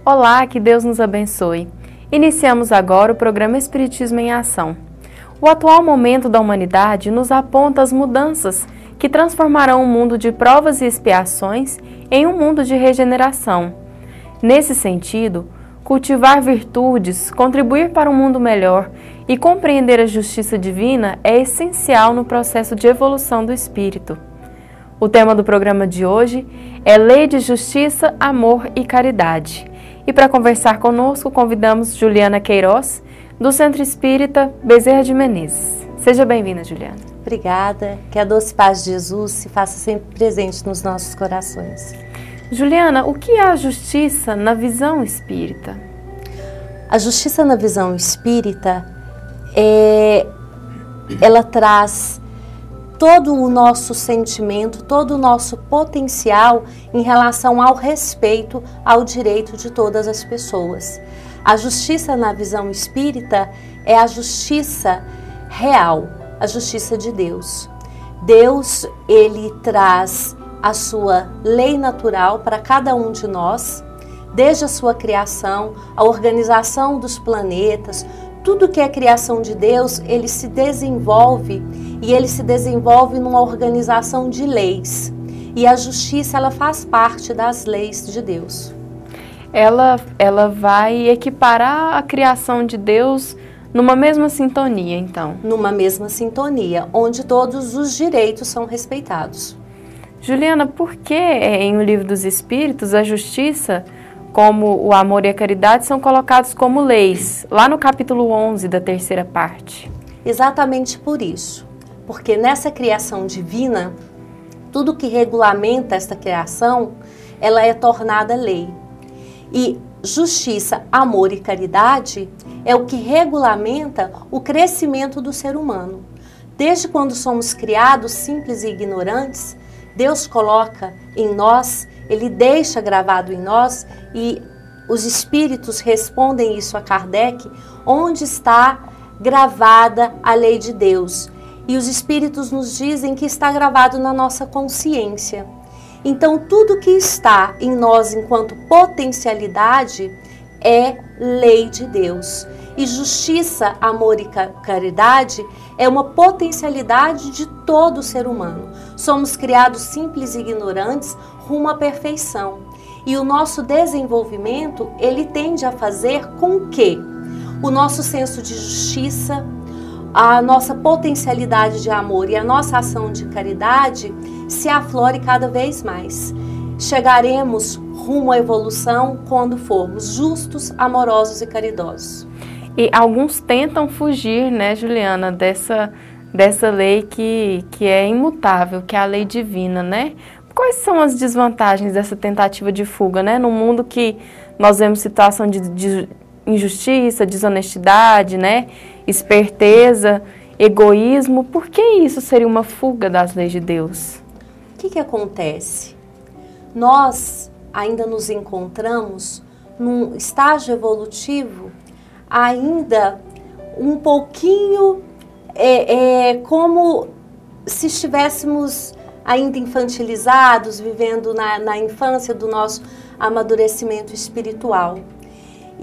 Olá, que Deus nos abençoe. Iniciamos agora o programa Espiritismo em Ação. O atual momento da humanidade nos aponta as mudanças que transformarão o mundo de provas e expiações em um mundo de regeneração. Nesse sentido, cultivar virtudes, contribuir para um mundo melhor e compreender a justiça divina é essencial no processo de evolução do espírito. O tema do programa de hoje é Lei de Justiça, Amor e Caridade. E para conversar conosco, convidamos Juliana Queiroz, do Centro Espírita Bezerra de Menezes. Seja bem-vinda, Juliana. Obrigada. Que a doce paz de Jesus se faça sempre presente nos nossos corações. Juliana, o que é a justiça na visão espírita? A justiça na visão espírita, ela traz todo o nosso sentimento, todo o nosso potencial em relação ao respeito ao direito de todas as pessoas. A justiça na visão espírita é a justiça real, a justiça de Deus. Deus, ele traz a sua lei natural para cada um de nós, desde a sua criação, a organização dos planetas, tudo que é criação de Deus, ele se desenvolve e ele se desenvolve numa organização de leis. E a justiça, ela faz parte das leis de Deus. Ela vai equiparar a criação de Deus numa mesma sintonia, então? Numa mesma sintonia, onde todos os direitos são respeitados. Juliana, por que em O Livro dos Espíritos a justiça, como o amor e a caridade, são colocados como leis, lá no capítulo 11 da terceira parte? Exatamente por isso. Porque nessa criação divina, tudo que regulamenta esta criação, ela é tornada lei. E justiça, amor e caridade é o que regulamenta o crescimento do ser humano. Desde quando somos criados simples e ignorantes, Deus coloca em nós, Ele deixa gravado em nós, e os espíritos respondem isso a Kardec, onde está gravada a lei de Deus. E os espíritos nos dizem que está gravado na nossa consciência. Então, tudo que está em nós enquanto potencialidade é lei de Deus. E justiça, amor e caridade é uma potencialidade de todo ser humano. Somos criados simples e ignorantes rumo à perfeição. E o nosso desenvolvimento, ele tende a fazer com que o nosso senso de justiça, a nossa potencialidade de amor e a nossa ação de caridade se aflore cada vez mais. Chegaremos rumo à evolução quando formos justos, amorosos e caridosos. E alguns tentam fugir, né, Juliana, dessa lei que é imutável, que é a lei divina, né? Quais são as desvantagens dessa tentativa de fuga, né? Num mundo que nós vemos situação de injustiça, desonestidade, né? Esperteza, egoísmo. Por que isso seria uma fuga das leis de Deus? O que acontece? Nós ainda nos encontramos num estágio evolutivo ainda um pouquinho como se estivéssemos ainda infantilizados, vivendo na infância do nosso amadurecimento espiritual.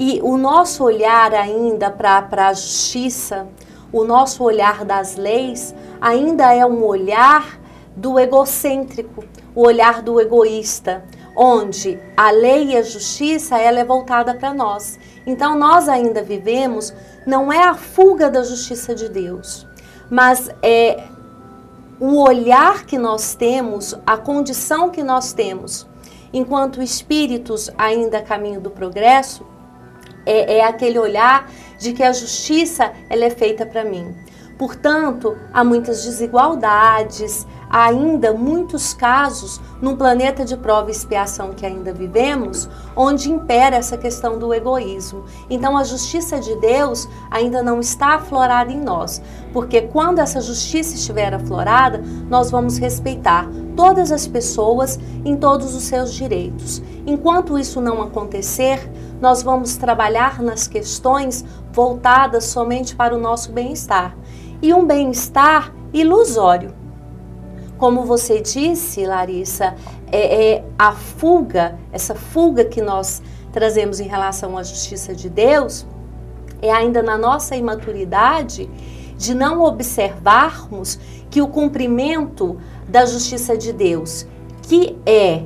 E o nosso olhar ainda para a justiça, o nosso olhar das leis, ainda é um olhar do egocêntrico, o olhar do egoísta, onde a lei e a justiça ela é voltada para nós. Então nós ainda vivemos, não é a fuga da justiça de Deus, mas é o olhar que nós temos, a condição que nós temos, enquanto espíritos ainda a caminho do progresso, é aquele olhar de que a justiça ela é feita para mim. Portanto, há muitas desigualdades, há ainda muitos casos num planeta de prova e expiação que ainda vivemos, onde impera essa questão do egoísmo. Então a justiça de Deus ainda não está aflorada em nós, porque quando essa justiça estiver aflorada, nós vamos respeitar todas as pessoas em todos os seus direitos. Enquanto isso não acontecer, nós vamos trabalhar nas questões voltadas somente para o nosso bem-estar. E um bem-estar ilusório. Como você disse, Larissa, a fuga, essa fuga que nós trazemos em relação à justiça de Deus é ainda na nossa imaturidade de não observarmos que o cumprimento da justiça de Deus, que é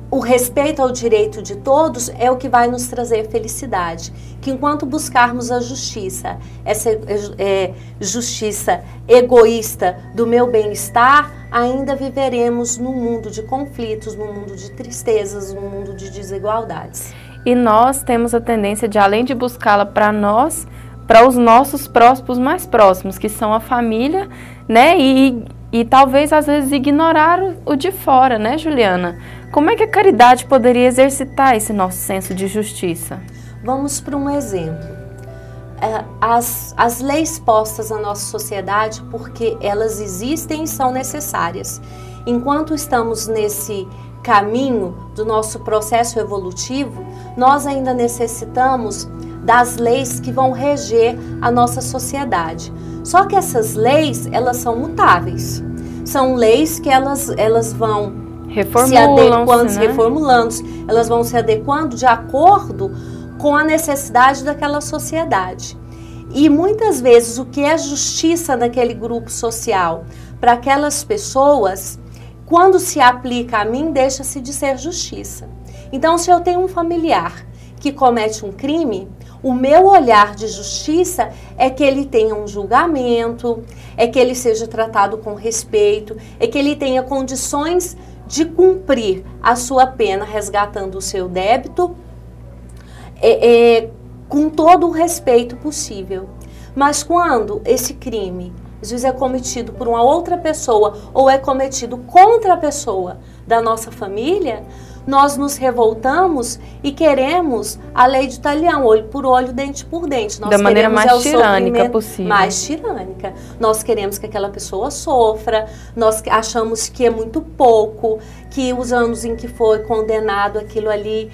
o respeito ao direito de todos, é o que vai nos trazer felicidade. Que enquanto buscarmos a justiça, essa justiça egoísta do meu bem-estar, ainda viveremos num mundo de conflitos, num mundo de tristezas, num mundo de desigualdades. E nós temos a tendência de, além de buscá-la para nós, para os nossos próximos mais próximos, que são a família, né? E talvez, às vezes, ignorar o de fora, né, Juliana? Como é que a caridade poderia exercitar esse nosso senso de justiça? Vamos para um exemplo. As leis postas na nossa sociedade, porque elas existem e são necessárias. Enquanto estamos nesse caminho do nosso processo evolutivo, nós ainda necessitamos das leis que vão reger a nossa sociedade. Só que essas leis, elas são mutáveis. São leis que elas vão se reformulando, elas vão se adequando de acordo com a necessidade daquela sociedade. E muitas vezes o que é justiça naquele grupo social para aquelas pessoas, quando se aplica a mim, deixa-se de ser justiça. Então, se eu tenho um familiar que comete um crime, o meu olhar de justiça é que ele tenha um julgamento, é que ele seja tratado com respeito, é que ele tenha condições de cumprir a sua pena, resgatando o seu débito, com todo o respeito possível. Mas quando esse crime, às vezes, é cometido por uma outra pessoa ou é cometido contra a pessoa da nossa família, nós nos revoltamos e queremos a lei de talião, olho por olho, dente por dente. Nós da maneira mais tirânica possível. Mais tirânica. Nós queremos que aquela pessoa sofra, nós achamos que é muito pouco, que os anos em que foi condenado aquilo ali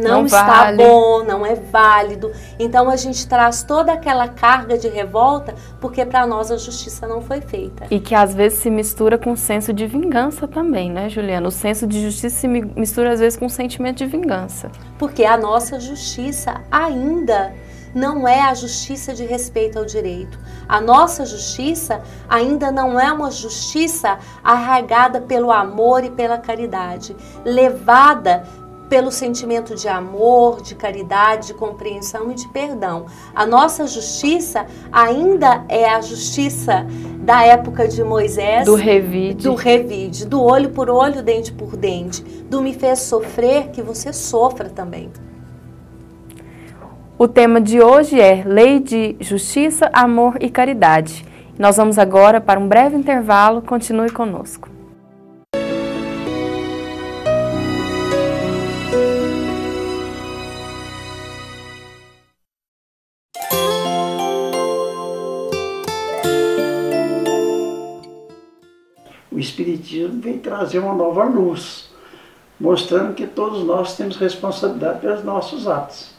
não está vale. Bom, não é válido. Então a gente traz toda aquela carga de revolta porque para nós a justiça não foi feita. E que às vezes se mistura com o senso de vingança também, né, Juliana? O senso de justiça se mistura às vezes com o sentimento de vingança. Porque a nossa justiça ainda não é a justiça de respeito ao direito. A nossa justiça ainda não é uma justiça arraigada pelo amor e pela caridade, levada pelo sentimento de amor, de caridade, de compreensão e de perdão. A nossa justiça ainda é a justiça da época de Moisés, do revide, do olho por olho, dente por dente, do me fez sofrer, que você sofra também. O tema de hoje é Lei de Justiça, Amor e Caridade. Nós vamos agora para um breve intervalo. Continue conosco. O Espiritismo vem trazer uma nova luz, mostrando que todos nós temos responsabilidade pelos nossos atos,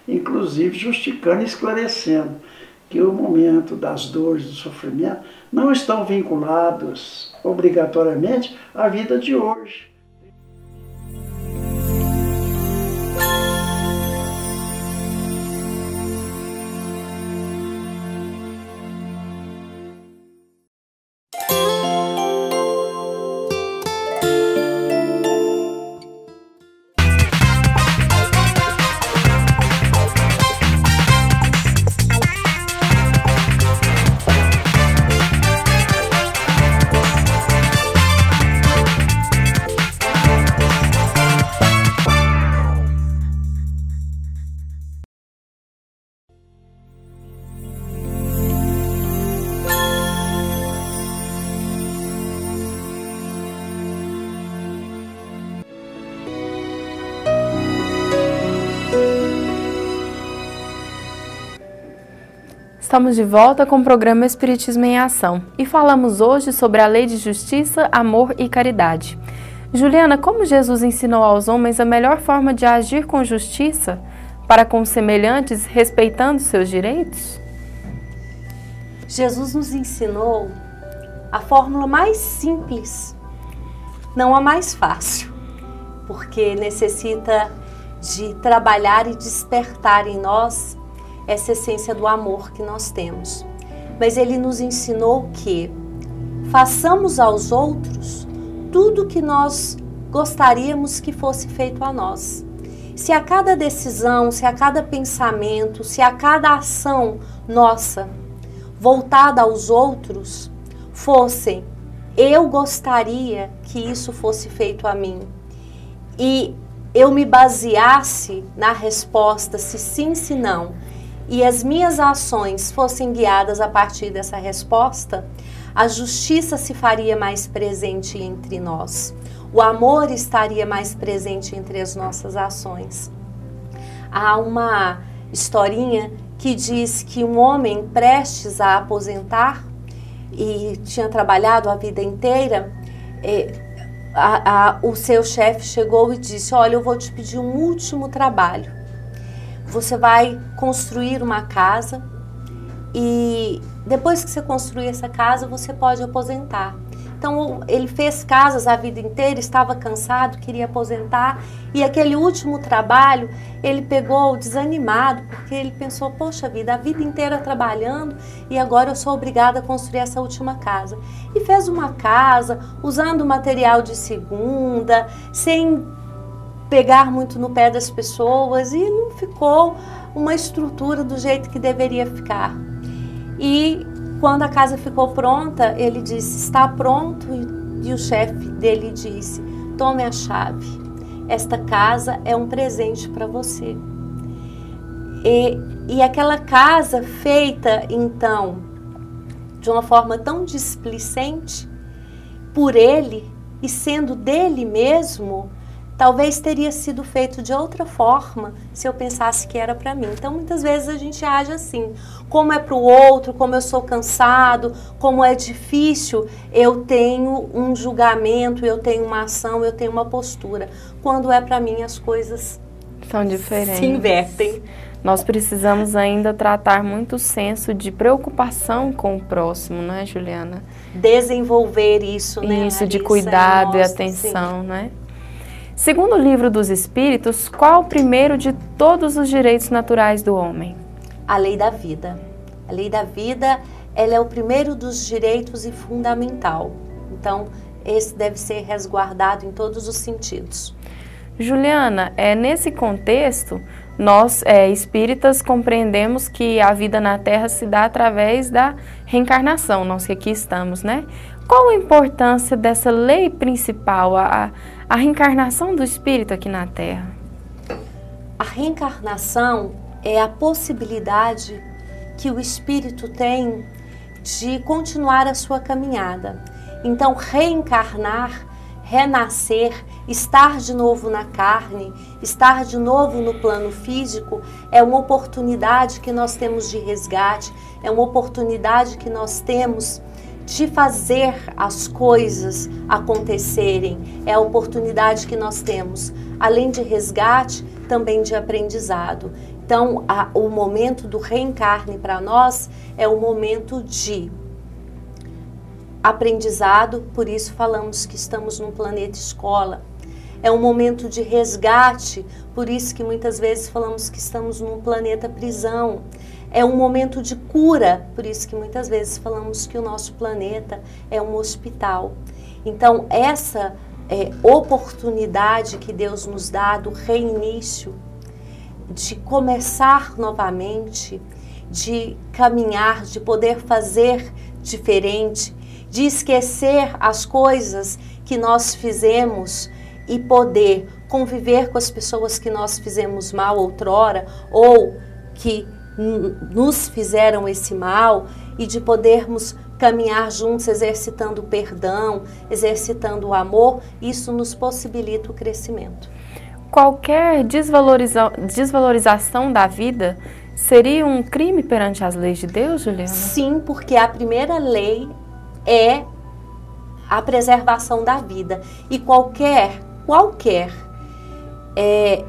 inclusive justificando e esclarecendo que o momento das dores, do sofrimento, não estão vinculados obrigatoriamente à vida de hoje. Estamos de volta com o programa Espiritismo em Ação e falamos hoje sobre a lei de justiça, amor e caridade. Juliana, como Jesus ensinou aos homens a melhor forma de agir com justiça para com os semelhantes, respeitando seus direitos? Jesus nos ensinou a fórmula mais simples, não a mais fácil, porque necessita de trabalhar e despertar em nós essa essência do amor que nós temos. Mas ele nos ensinou que façamos aos outros tudo que nós gostaríamos que fosse feito a nós. Se a cada decisão, se a cada pensamento, se a cada ação nossa voltada aos outros fossem, eu gostaria que isso fosse feito a mim, e eu me baseasse na resposta se sim, se não, e as minhas ações fossem guiadas a partir dessa resposta, a justiça se faria mais presente entre nós. O amor estaria mais presente entre as nossas ações. Há uma historinha que diz que um homem prestes a aposentar e tinha trabalhado a vida inteira, o seu chefe chegou e disse: olha, eu vou te pedir um último trabalho. Você vai construir uma casa e depois que você construir essa casa, você pode aposentar. Então ele fez casas a vida inteira, estava cansado, queria aposentar, e aquele último trabalho ele pegou desanimado, porque ele pensou: poxa vida, a vida inteira trabalhando e agora eu sou obrigada a construir essa última casa. E fez uma casa usando material de segunda, sem pegar muito no pé das pessoas, e não ficou uma estrutura do jeito que deveria ficar. E quando a casa ficou pronta, ele disse: está pronto? E o chefe dele disse: tome a chave, esta casa é um presente para você. E aquela casa feita então de uma forma tão displicente por ele e sendo dele mesmo, talvez teria sido feito de outra forma se eu pensasse que era para mim. Então, muitas vezes a gente age assim, como é para o outro, como eu sou cansado, como é difícil, eu tenho um julgamento, eu tenho uma ação, eu tenho uma postura. Quando é para mim, as coisas são diferentes. Se invertem. Nós precisamos ainda tratar muito o senso de preocupação com o próximo, não é, Juliana? Desenvolver isso, né, Isso, de Larissa, cuidado e atenção, sim. né? Segundo o Livro dos Espíritos, qual o primeiro de todos os direitos naturais do homem? A lei da vida. A lei da vida, ela é o primeiro dos direitos e fundamental. Então, esse deve ser resguardado em todos os sentidos. Juliana, nesse contexto, nós espíritas compreendemos que a vida na Terra se dá através da reencarnação, nós que aqui estamos, né? Qual a importância dessa lei principal, a reencarnação do espírito aqui na Terra? A reencarnação é a possibilidade que o espírito tem de continuar a sua caminhada. Então, reencarnar, renascer, estar de novo na carne, estar de novo no plano físico, é uma oportunidade que nós temos de resgate, é uma oportunidade que nós temos de fazer as coisas acontecerem, é a oportunidade que nós temos, além de resgate, também de aprendizado. Então, o momento do reencarne para nós é o momento de aprendizado, por isso falamos que estamos num planeta escola. É um momento de resgate, por isso que muitas vezes falamos que estamos num planeta prisão. É um momento de cura, por isso que muitas vezes falamos que o nosso planeta é um hospital. Então, essa oportunidade que Deus nos dá do reinício, de começar novamente, de caminhar, de poder fazer diferente, de esquecer as coisas que nós fizemos e poder conviver com as pessoas que nós fizemos mal outrora ou que nos fizeram esse mal, e de podermos caminhar juntos exercitando o perdão, exercitando o amor. Isso nos possibilita o crescimento. Qualquer desvalorização da vida seria um crime perante as leis de Deus, Juliana? Sim, porque a primeira lei é a preservação da vida. E qualquer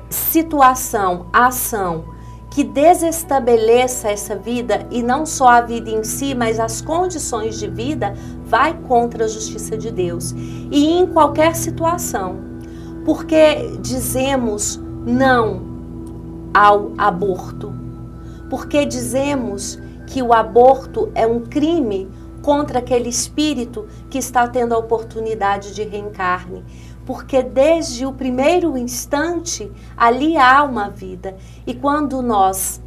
situação, ação que desestabeleça essa vida, e não só a vida em si, mas as condições de vida, vai contra a justiça de Deus. E em qualquer situação, Por que dizemos não ao aborto? Por que dizemos que o aborto é um crime contra aquele espírito que está tendo a oportunidade de reencarne? Porque desde o primeiro instante, ali há uma vida. E quando nós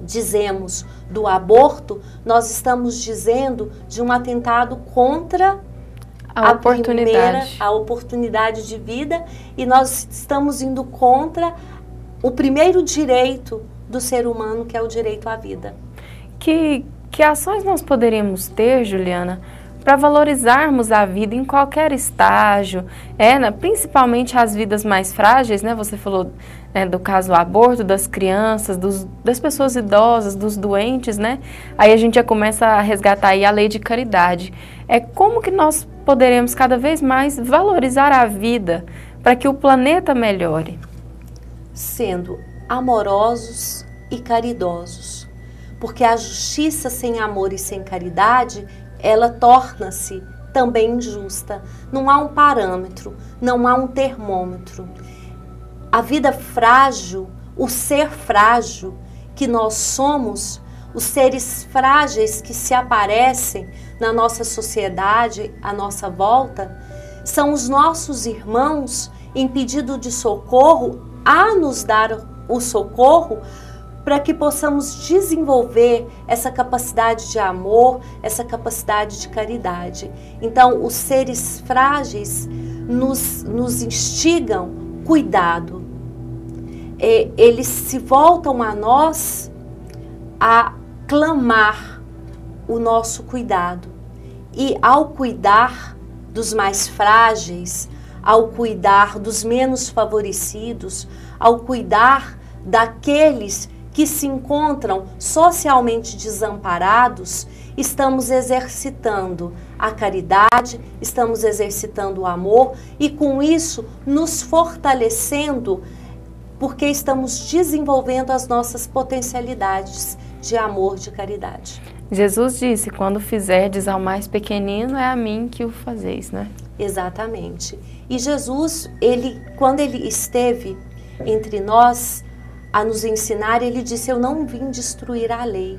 dizemos do aborto, nós estamos dizendo de um atentado contra a oportunidade de vida, e nós estamos indo contra o primeiro direito do ser humano, que é o direito à vida. Que ações nós poderíamos ter, Juliana, para valorizarmos a vida em qualquer estágio, principalmente as vidas mais frágeis, né? Você falou do caso do aborto, das crianças, das pessoas idosas, dos doentes, né? Aí a gente já começa a resgatar aí a lei de caridade. Como que nós poderemos cada vez mais valorizar a vida para que o planeta melhore? Sendo amorosos e caridosos. Porque a justiça sem amor e sem caridade, ela torna-se também injusta. Não há um parâmetro, não há um termômetro. A vida frágil, o ser frágil que nós somos, os seres frágeis que se aparecem na nossa sociedade, à nossa volta, são os nossos irmãos em pedido de socorro a nos dar o socorro, para que possamos desenvolver essa capacidade de amor, essa capacidade de caridade. Então, os seres frágeis nos instigam cuidado. Eles se voltam a nós a clamar o nosso cuidado. E ao cuidar dos mais frágeis, ao cuidar dos menos favorecidos, ao cuidar daqueles que se encontram socialmente desamparados, estamos exercitando a caridade, estamos exercitando o amor e com isso nos fortalecendo, porque estamos desenvolvendo as nossas potencialidades de amor, de caridade. Jesus disse, quando fizerdes ao mais pequenino, é a mim que o fazeis, né? Exatamente. E Jesus, quando ele esteve entre nós, a nos ensinar, ele disse, eu não vim destruir a lei,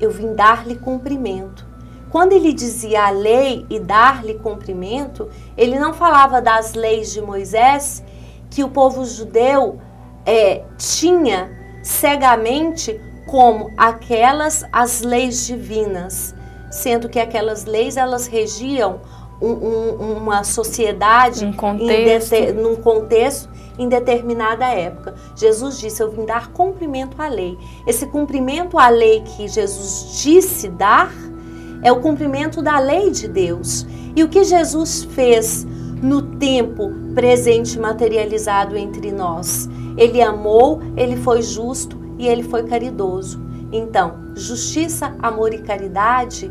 eu vim dar-lhe cumprimento. Quando ele dizia a lei e dar-lhe cumprimento, ele não falava das leis de Moisés, que o povo judeu tinha cegamente como as leis divinas, sendo que aquelas leis, elas regiam uma sociedade, num contexto, em determinada época. Jesus disse, eu vim dar cumprimento à lei. Esse cumprimento à lei que Jesus disse dar é o cumprimento da lei de Deus. E o que Jesus fez no tempo presente materializado entre nós? Ele amou, ele foi justo e ele foi caridoso. Então, justiça, amor e caridade,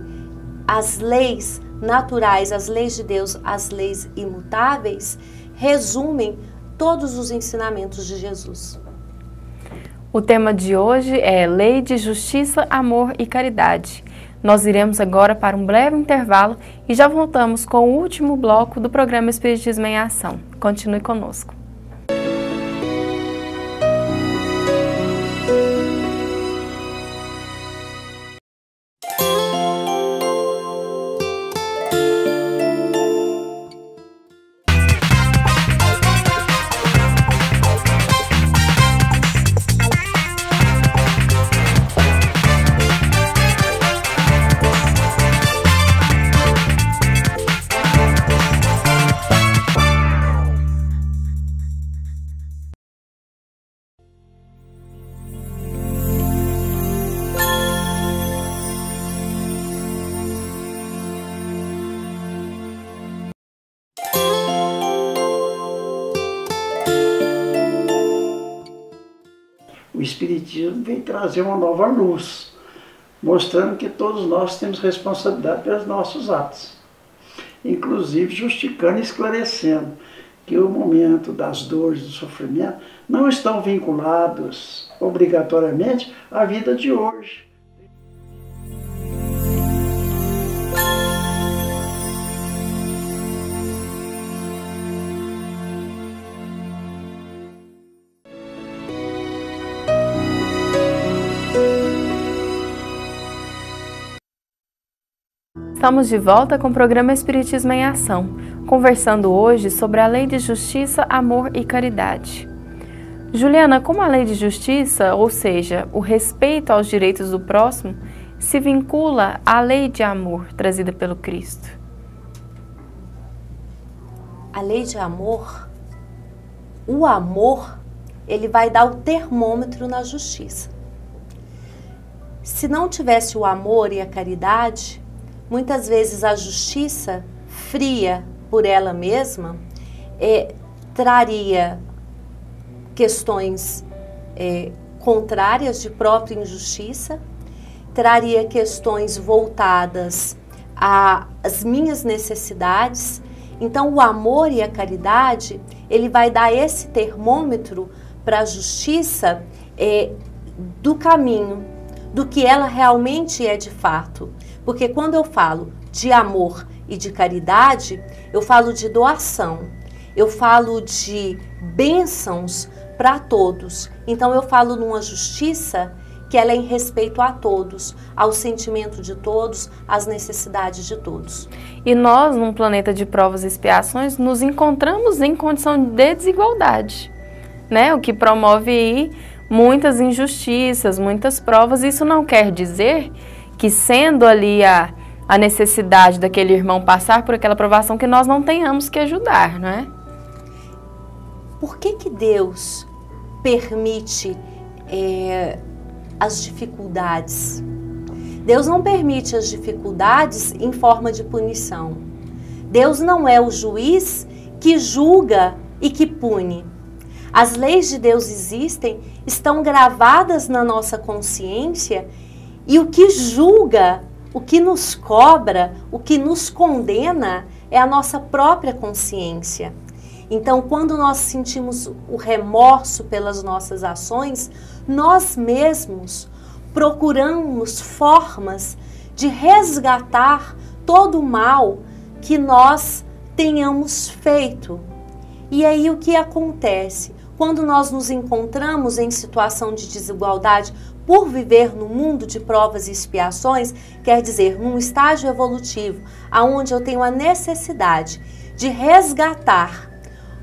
as leis naturais, as leis de Deus, as leis imutáveis, resumem todos os ensinamentos de Jesus. O tema de hoje é Lei de Justiça, Amor e Caridade. Nós iremos agora para um breve intervalo e já voltamos com o último bloco do programa Espiritismo em Ação. Continue conosco. O Espiritismo vem trazer uma nova luz, mostrando que todos nós temos responsabilidade pelos nossos atos, inclusive justificando e esclarecendo que o momento das dores, do sofrimento, não estão vinculados obrigatoriamente à vida de hoje. Estamos de volta com o programa Espiritismo em Ação, conversando hoje sobre a lei de justiça, amor e caridade. Juliana, como a lei de justiça, ou seja, o respeito aos direitos do próximo, se vincula à lei de amor trazida pelo Cristo? A lei de amor, o amor, ele vai dar o termômetro na justiça. Se não tivesse o amor e a caridade, muitas vezes a justiça, fria por ela mesma, traria questões contrárias de própria injustiça, traria questões voltadas às minhas necessidades. Então, o amor e a caridade, ele vai dar esse termômetro para a justiça do caminho, do que ela realmente é de fato. Porque quando eu falo de amor e de caridade, eu falo de doação, eu falo de bênçãos para todos. Então eu falo numa justiça que ela é em respeito a todos, ao sentimento de todos, às necessidades de todos. E nós, num planeta de provas e expiações, nos encontramos em condição de desigualdade, né? O que promove aí muitas injustiças, muitas provas. Isso não quer dizer que, sendo ali a necessidade daquele irmão passar por aquela provação, que nós não tenhamos que ajudar, não é? Por que Deus permite as dificuldades? Deus não permite as dificuldades em forma de punição. Deus não é o juiz que julga e que pune. As leis de Deus existem, estão gravadas na nossa consciência, e o que julga, o que nos cobra, o que nos condena é a nossa própria consciência. Então, quando nós sentimos o remorso pelas nossas ações, nós mesmos procuramos formas de resgatar todo o mal que nós tenhamos feito. E aí o que acontece? Quando nós nos encontramos em situação de desigualdade por viver no mundo de provas e expiações, quer dizer, num estágio evolutivo, onde eu tenho a necessidade de resgatar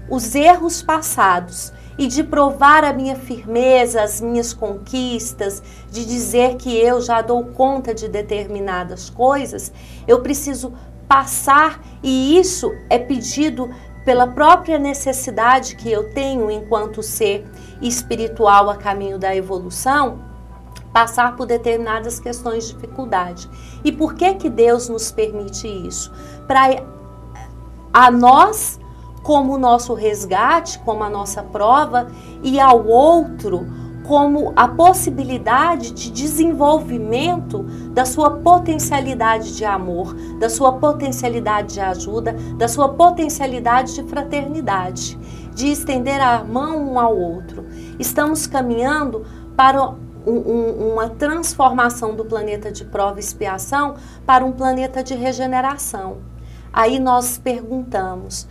os erros passados e de provar a minha firmeza, as minhas conquistas, de dizer que eu já dou conta de determinadas coisas, eu preciso passar, e isso é pedido pela própria necessidade que eu tenho enquanto ser espiritual a caminho da evolução, passar por determinadas questões de dificuldade. E por que Deus nos permite isso? Para a nós, como o nosso resgate, como a nossa prova, e ao outro, como a possibilidade de desenvolvimento da sua potencialidade de amor, da sua potencialidade de ajuda, da sua potencialidade de fraternidade, de estender a mão um ao outro. Estamos caminhando para uma transformação do planeta de prova e expiação para um planeta de regeneração. Aí nós perguntamos: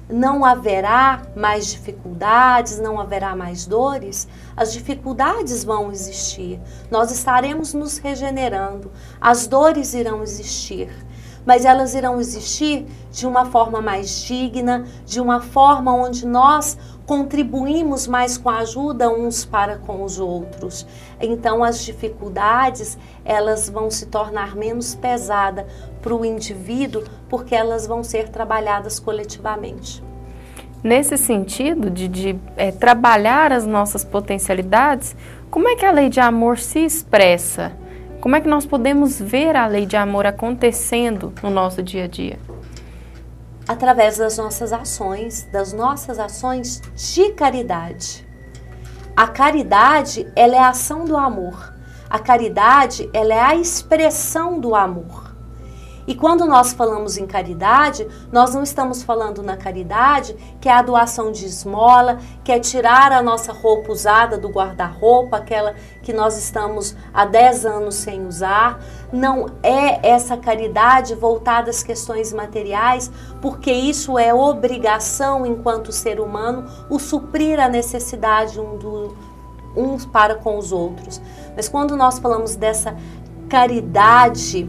não haverá mais dificuldades, não haverá mais dores? As dificuldades vão existir, nós estaremos nos regenerando, as dores irão existir, mas elas irão existir de uma forma mais digna, de uma forma onde nós contribuímos mais com a ajuda uns para com os outros. Então as dificuldades, elas vão se tornar menos pesadas para o indivíduo, porque elas vão ser trabalhadas coletivamente. Nesse sentido de trabalhar as nossas potencialidades, como é que a lei de amor se expressa? Como é que nós podemos ver a lei de amor acontecendo no nosso dia a dia? Através das nossas ações de caridade. A caridade, ela é a ação do amor. A caridade, ela é a expressão do amor. E quando nós falamos em caridade, nós não estamos falando na caridade que é a doação de esmola, que é tirar a nossa roupa usada do guarda-roupa, aquela que nós estamos há 10 anos sem usar. Não é essa caridade voltada às questões materiais, porque isso é obrigação enquanto ser humano, o suprir a necessidade uns para com os outros. Mas quando nós falamos dessa caridade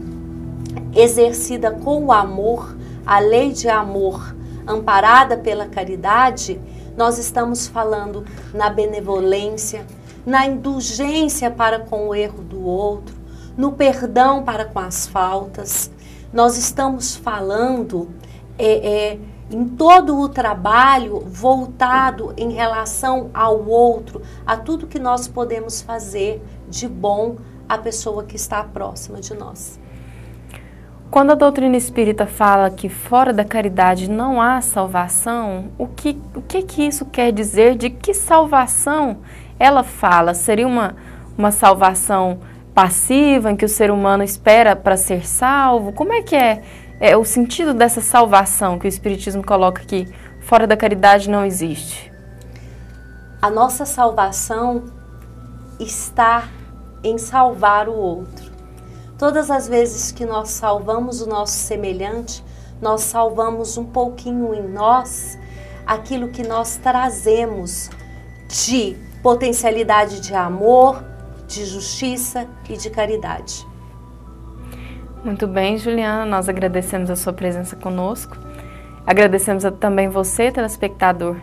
exercida com o amor, a lei de amor amparada pela caridade, nós estamos falando na benevolência, na indulgência para com o erro do outro, no perdão para com as faltas. Nós estamos falando em todo o trabalho voltado em relação ao outro, a tudo que nós podemos fazer de bom à pessoa que está próxima de nós. Quando a doutrina espírita fala que fora da caridade não há salvação, o que isso quer dizer? De que salvação ela fala? Seria uma salvação passiva, em que o ser humano espera para ser salvo? Como é que é o sentido dessa salvação que o Espiritismo coloca aqui? Fora da caridade não existe. A nossa salvação está em salvar o outro. Todas as vezes que nós salvamos o nosso semelhante, nós salvamos um pouquinho em nós aquilo que nós trazemos de potencialidade de amor, de justiça e de caridade. Muito bem, Juliana, nós agradecemos a sua presença conosco. Agradecemos também você, telespectador.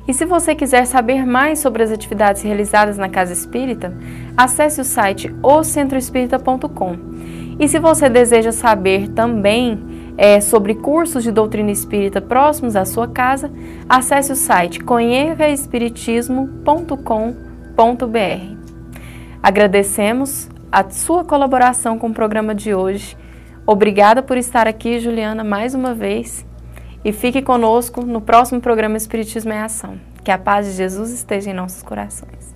E se você quiser saber mais sobre as atividades realizadas na Casa Espírita, acesse o site ocentroespírita.com. E se você deseja saber também sobre cursos de doutrina espírita próximos à sua casa, acesse o site conhecaespiritismo.com.br. Agradecemos a sua colaboração com o programa de hoje. Obrigada por estar aqui, Juliana, mais uma vez. E fique conosco no próximo programa Espiritismo em Ação. Que a paz de Jesus esteja em nossos corações.